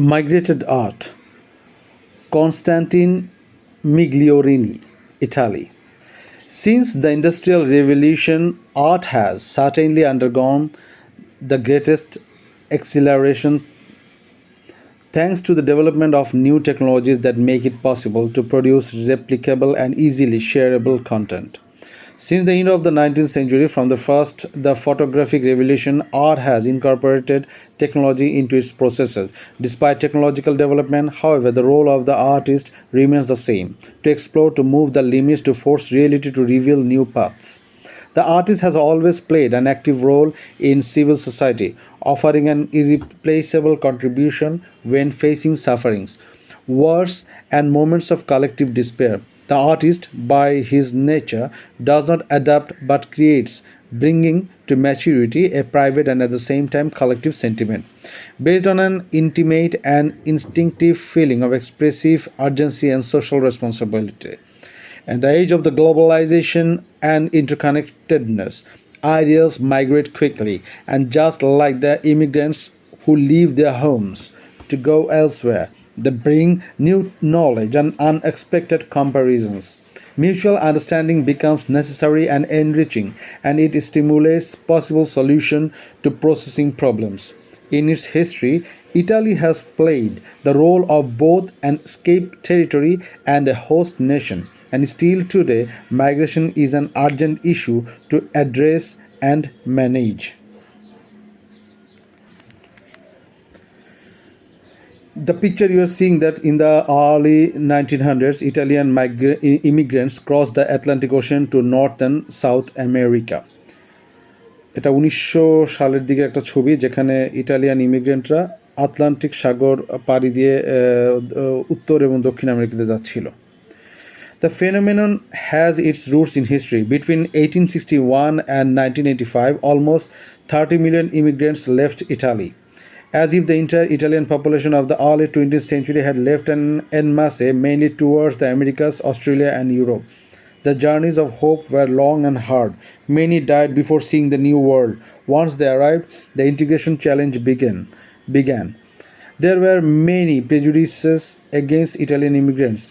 Migrated art. Constantin Migliorini, Italy. Since the Industrial Revolution, art has certainly undergone the greatest acceleration thanks to the development of new technologies that make it possible to produce replicable and easily shareable content. Since the end of the 19th century, from the photographic revolution, art has incorporated technology into its processes. Despite technological development, however, the role of the artist remains the same: to explore, to move the limits, to force reality, to reveal new paths. The artist has always played an active role in civil society, offering an irreplaceable contribution when facing sufferings, wars, and moments of collective despair. The artist, by his nature, does not adapt but creates, bringing to maturity a private and at the same time collective sentiment. Based on an intimate and instinctive feeling of expressive urgency and social responsibility. In the age of the globalization and interconnectedness, ideas migrate quickly, and just like the immigrants who leave their homes to go elsewhere, they bring new knowledge and unexpected comparisons. Mutual understanding becomes necessary and enriching, and it stimulates possible solution to processing problems. In its history, Italy has played the role of both an escape territory and a host nation, and still today, migration is an urgent issue to address and manage. The picture you are seeing that in the early 1900s, Italian immigrants crossed the Atlantic Ocean to North and South America. এটা 1900 সালের দিকে একটা ছবি যেখানে Italian ইমিগ্রেন্টরা Atlantic সাগর পাড়ি দিয়ে উত্তর এবং দক্ষিণ আমেরিকাতে যাচ্ছিল। The phenomenon has its roots in history. Between 1861 and 1985, almost 30 million immigrants left Italy, as if the entire Italian population of the early 20th century had left en masse, mainly towards the Americas, Australia, and Europe. The journeys of hope were long and hard. Many died before seeing the new world. Once they arrived, the integration challenge began. There were many prejudices against Italian immigrants.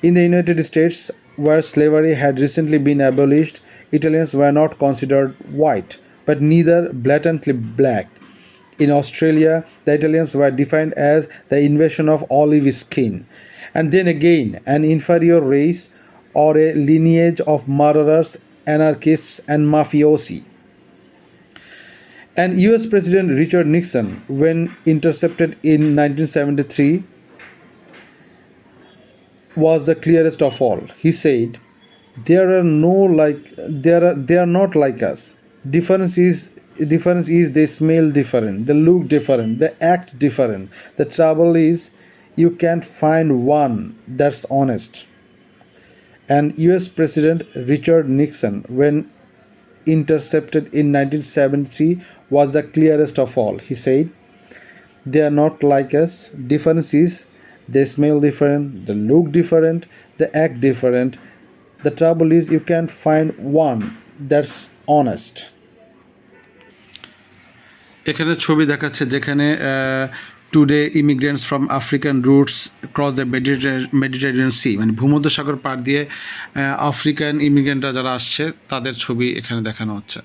In the United States, where slavery had recently been abolished, Italians were not considered white, but neither blatantly black. In Australia, the Italians were defined as the invasion of olive skin, and then again an inferior race or a lineage of murderers, anarchists, and mafiosi. And US President Richard Nixon, when intercepted in 1973, was the clearest of all. He said, "There are no like they are not like us. Difference is they smell different, they look different, they act different. The trouble is you can't find one that's honest." And US President Richard Nixon, when intercepted in 1973, was the clearest of all. He said, "They are not like us. Difference is they smell different, they look different, they act different. The trouble is you can't find one that's honest." এখানে ছবি দেখাচ্ছে যেখানে today immigrants from African roots cross the Mediterranean C, মানে ভূমধ্যসাগর পার দিয়ে African ইমিগ্রেন্টরা যারা আসছে তাদের ছবি এখানে দেখানো হচ্ছে।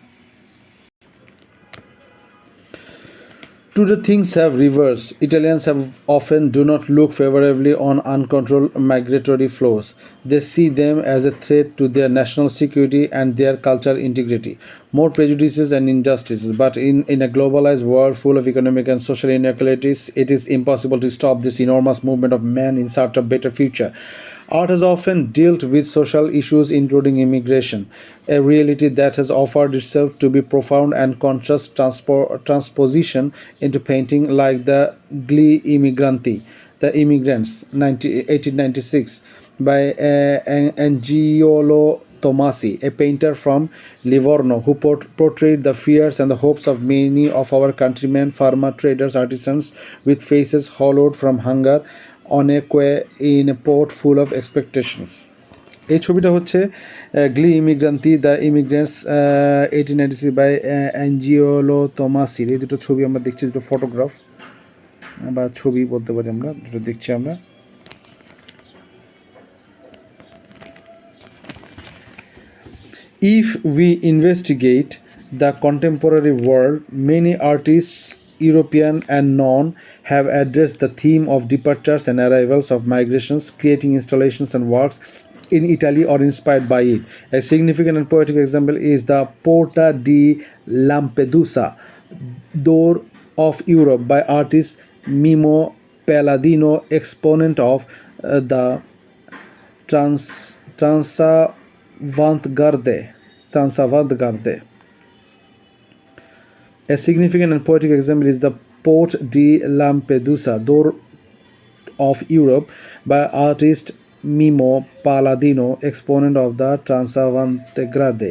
Today things have reversed. Italians have often do not look favorably on uncontrolled migratory flows. They see them as a threat to their national security and their cultural integrity. More prejudices and injustices, but in a globalized world full of economic and social inequalities, it is impossible to stop this enormous movement of men in search of better future. Art has often dealt with social issues including immigration, a reality that has offered itself to be profound and conscious transposition into painting like the Gli Immigranti, The Immigrants, 1896, by Angiolo Tomasi, a painter from Livorno who portrayed the fears and the hopes of many of our countrymen, farmer, traders, artisans with faces hollowed from hunger on a quay in a port full of expectations. এই ছবিটা হচ্ছে গ্লি ইমিগ্রান্তি the immigrants 1896 by অ্যাঞ্জিওলো তোমাসির। এই দুটো ছবি আমরা দেখছি, দুটো photograph. বা ছবি বলতে পারি আমরা, যেটা দেখছি আমরা। If we investigate the contemporary world, many artists, European and non, have addressed the theme of departures and arrivals of migrations, creating installations and works in Italy or inspired by it. A significant and poetic example is the Porta di Lampedusa, Door of Europe, by artist Mimo Palladino, exponent of the Transavantgarde. Transavantgarde. A significant and poetic example is the Port di Lampedusa, Door of Europe, by artist Mimo Palladino, exponent of the Transavantgarde.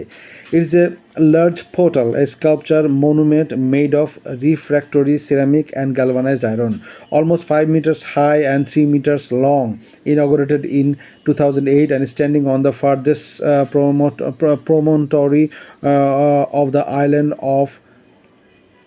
It is a large portal, a sculpture monument made of refractory ceramic and galvanized iron, almost 5 meters high and 3 meters long, inaugurated in 2008 and standing on the farthest promontory of the island of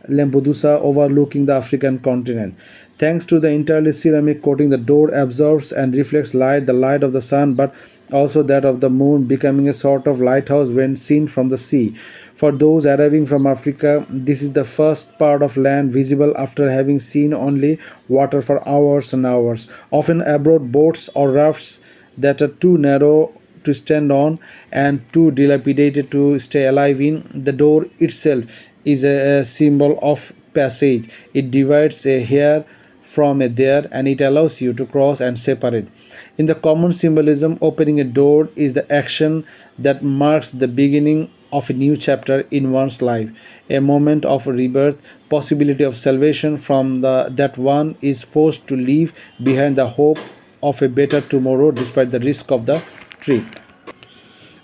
Lampedusa, overlooking the African continent. Thanks to the entirely ceramic coating, the door absorbs and reflects light, the light of the sun, but also that of the moon, becoming a sort of lighthouse when seen from the sea. For those arriving from Africa, this is the first part of land visible after having seen only water for hours and hours. Often aboard boats or rafts that are too narrow to stand on and too dilapidated to stay alive in. The door itself is a symbol of passage. It divides a here from a there, and it allows you to cross and separate. In the common symbolism, opening a door is the action that marks the beginning of a new chapter in one's life, a moment of rebirth, possibility of salvation from the that one is forced to leave behind the hope of a better tomorrow despite the risk of the trip.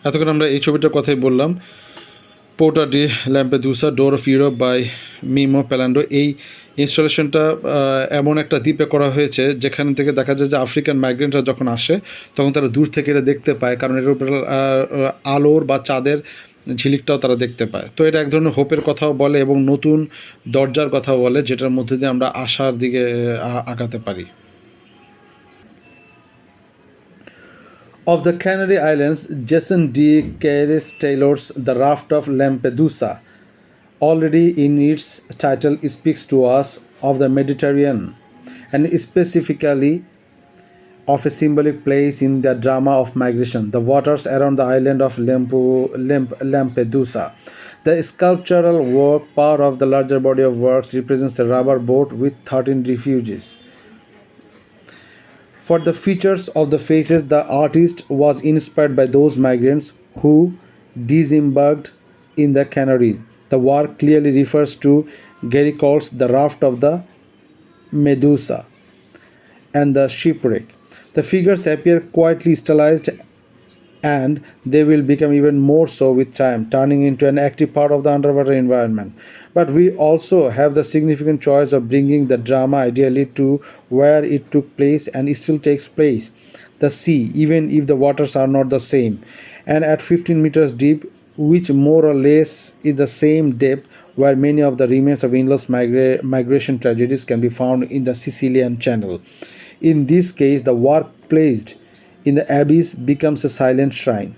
এতক্ষণ আমরা এই ছবিটার কথাই বললাম, Porta de Lampedusa, door of Europe by Mimmo Paladino. এই ইনস্টলেশনটা এমন একটা দ্বীপে করা হয়েছে যেখান থেকে দেখা যায় যে আফ্রিকান মাইগ্রেন্টরা যখন আসে তখন তারা দূর থেকে এটা দেখতে পায়, কারণ এটার উপরে আলোর বা চাঁদের ঝিলিকটাও তারা দেখতে পায়। তো এটা এক ধরনের হোপের কথাও বলে এবং নতুন দরজার কথাও বলে, যেটার মধ্যে দিয়ে আমরা আশার দিকে আগাতে পারি। Of the Canary Islands, Jason D. Caires tailors The Raft of Lampedusa. Already in its title speaks to us of the Mediterranean, and specifically of a symbolic place in the drama of migration, the waters around the island of Lampedusa. The sculptural work, part of the larger body of works, represents a rubber boat with 13 refugees. For the features of the faces, the artist was inspired by those migrants who disembarked in the Canaries. The work clearly refers to Gericault's The Raft of the Medusa and the Shipwreck. The figures appear quietly stylized, and they will become even more so with time, turning into an active part of the underwater environment. But we also have the significant choice of bringing the drama ideally to where it took place and it still takes place, the sea, even if the waters are not the same. And at 15 meters deep, which more or less is the same depth where many of the remains of endless migration tragedies can be found in the Sicilian Channel. In this case, the work placed in the abyss becomes a silent shrine.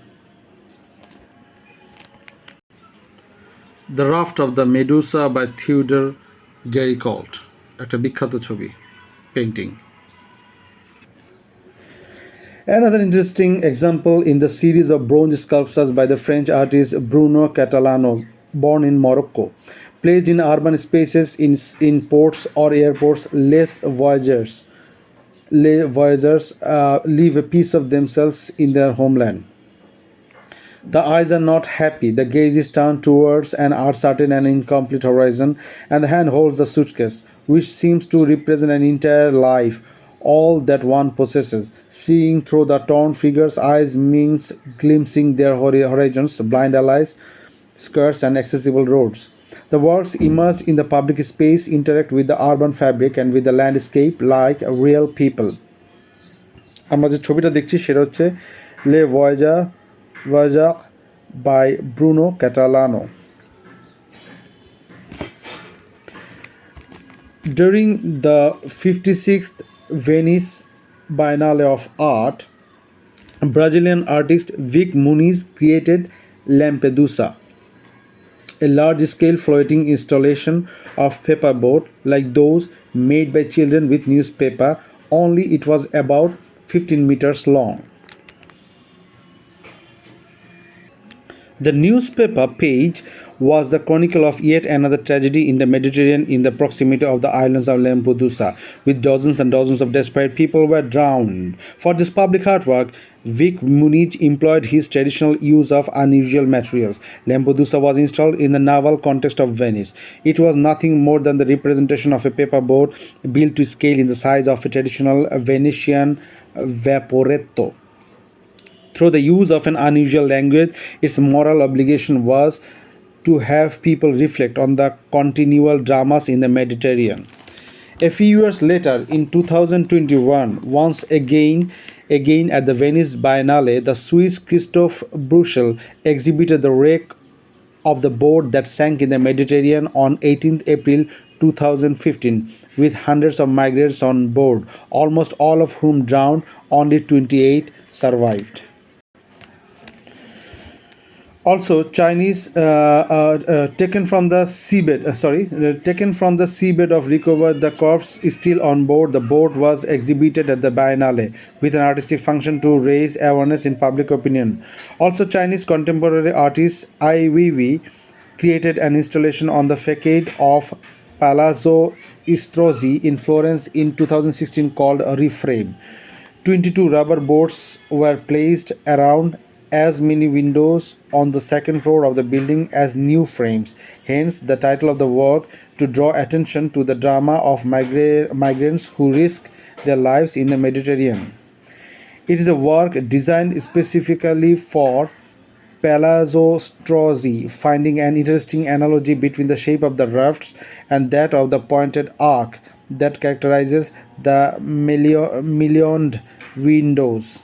The Raft of the Medusa by Theodore Gericault, একটা বিখ্যাত ছবি, painting. Another interesting example in the series of bronze sculptures by the French artist Bruno Catalano, born in Morocco. Placed in urban spaces in ports or airports, voyagers leave a piece of themselves in their homeland. The eyes are not happy, the gaze is turned towards an uncertain and incomplete horizon, and the hand holds the suitcase, which seems to represent an entire life, all that one possesses. Seeing through the torn figures' eyes means glimpsing their horizons, blind allies, skirts, and accessible roads. The works immersed in the public space interact with the urban fabric and with the landscape like real people. আমরা যে ছবিটা দেখছি সেটা হচ্ছে le voyageur by Bruno Catalano. During the 56th Venice Biennale of Art, Brazilian artist Vic Muniz created Lampedusa, a large-scale floating installation of paperboard like those made by children with newspaper, only it was about 15 meters long. The newspaper page was the chronicle of yet another tragedy in the Mediterranean in the proximity of the islands of Lampedusa, with dozens and dozens of desperate people were drowned. For this public artwork, Vic Muniz employed his traditional use of unusual materials. Lampedusa was installed in the naval context of Venice. It was nothing more than the representation of a paperboat built to scale in the size of a traditional Venetian vaporetto. Through the use of an unusual language, its moral obligation was to have people reflect on the continual dramas in the Mediterranean. A few years later, in 2021, once again at the Venice Biennale, the Swiss Christoph Bruschel exhibited the wreck of the boat that sank in the Mediterranean on 18th April 2015 with hundreds of migrants on board, almost all of whom drowned, only 28 survived. Also, Chinese taken from the seabed. Taken from the seabed of recovered. The corpse is still on board. The boat was exhibited at the Biennale with an artistic function to raise awareness in public opinion. Also, Chinese contemporary artist Ai Weiwei created an installation on the facade of Palazzo Strozzi in Florence in 2016 called Reframe. 22 rubber boards were placed around as many windows on the second floor of the building as new frames. Hence, the title of the work to draw attention to the drama of migrants who risk their lives in the Mediterranean. It is a work designed specifically for Palazzo Strozzi, finding an interesting analogy between the shape of the rafts and that of the pointed arc that characterizes the mullioned windows.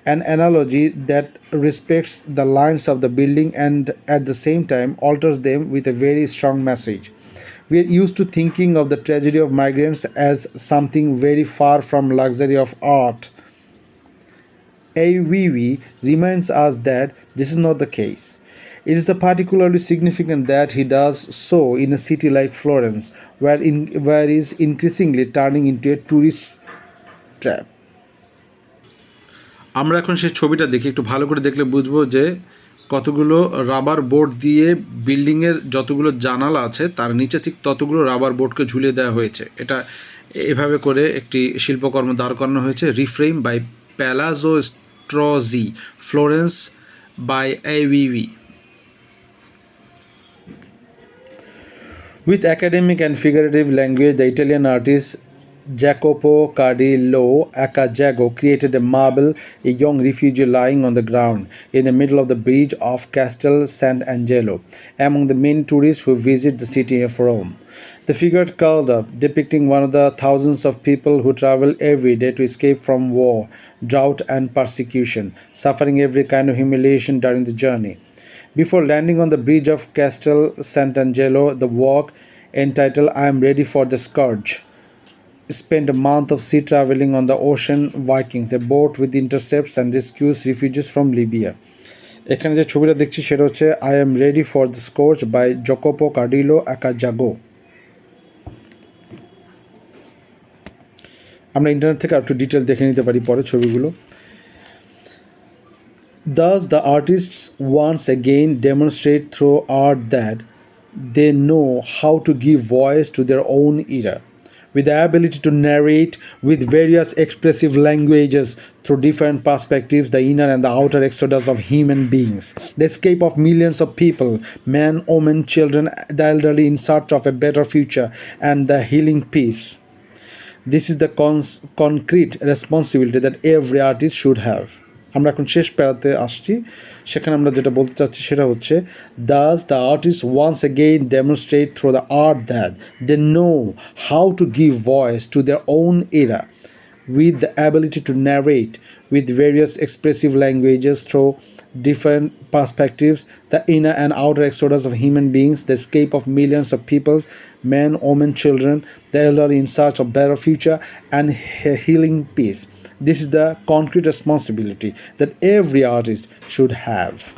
An analogy that respects the lines of the building and at the same time alters them with a very strong message. We are used to thinking of the tragedy of migrants as something very far from luxury of art. AVV reminds us that this is not the case. It is particularly significant that he does so in a city like Florence, where is increasingly turning into a tourist trap. আমরা এখন সেই ছবিটা দেখি, একটু ভালো করে দেখলে বুঝবো যে কতগুলো রাবার বোর্ড দিয়ে বিল্ডিংয়ের যতগুলো জানালা আছে তার নিচে ঠিক ততগুলো রাবার বোর্ডকে ঝুলিয়ে দেওয়া হয়েছে। এটা এভাবে করে একটি শিল্পকর্ম দাঁড় করানো হয়েছে। Reframe by Palazzo Strozzi, Florence by Ai Weiwei. With academic and figurative language, the Italian artist Jacopo Cardillo Accajago created a marble, a young refugee lying on the ground in the middle of the bridge of Castel Sant'Angelo, among the many tourists who visit the city of Rome. The figure curled up, depicting one of the thousands of people who travel every day to escape from war, drought, and persecution, suffering every kind of humiliation during the journey. Before landing on the bridge of Castel Sant'Angelo, the walk, entitled I Am Ready for the Scourge, spent a month of sea traveling on the Ocean Vikings, a boat with intercepts and rescues refugees from Libya. এখানে যে ছবিটা দেখছি সেটা হচ্ছে I am ready for the scorch by Jacopo Cardillo aka Jago. আমরা internet থেকে একটু detail দেখে নিতে পারি পরে ছবিগুলো। Thus, the artists once again demonstrate through art that they know how to give voice to their own era, with the ability to narrate with various expressive languages through different perspectives, the inner and the outer exodus of human beings, the escape of millions of people, men, women, children, the elderly in search of a better future, and the healing peace. This is the concrete responsibility that every artist should have. আমরা এখন শেষ প্যারাতে আসছি, সেখানে আমরা যেটা বলতে চাচ্ছি সেটা হচ্ছে thus the artists once again demonstrate through the art that they know how to give voice to their own era, with the ability to narrate with various expressive languages through different perspectives, the inner and outer exodus of human beings, the escape of millions of peoples, men, women, children, the elderly in search of better future and healing peace. This is the concrete responsibility that every artist should have.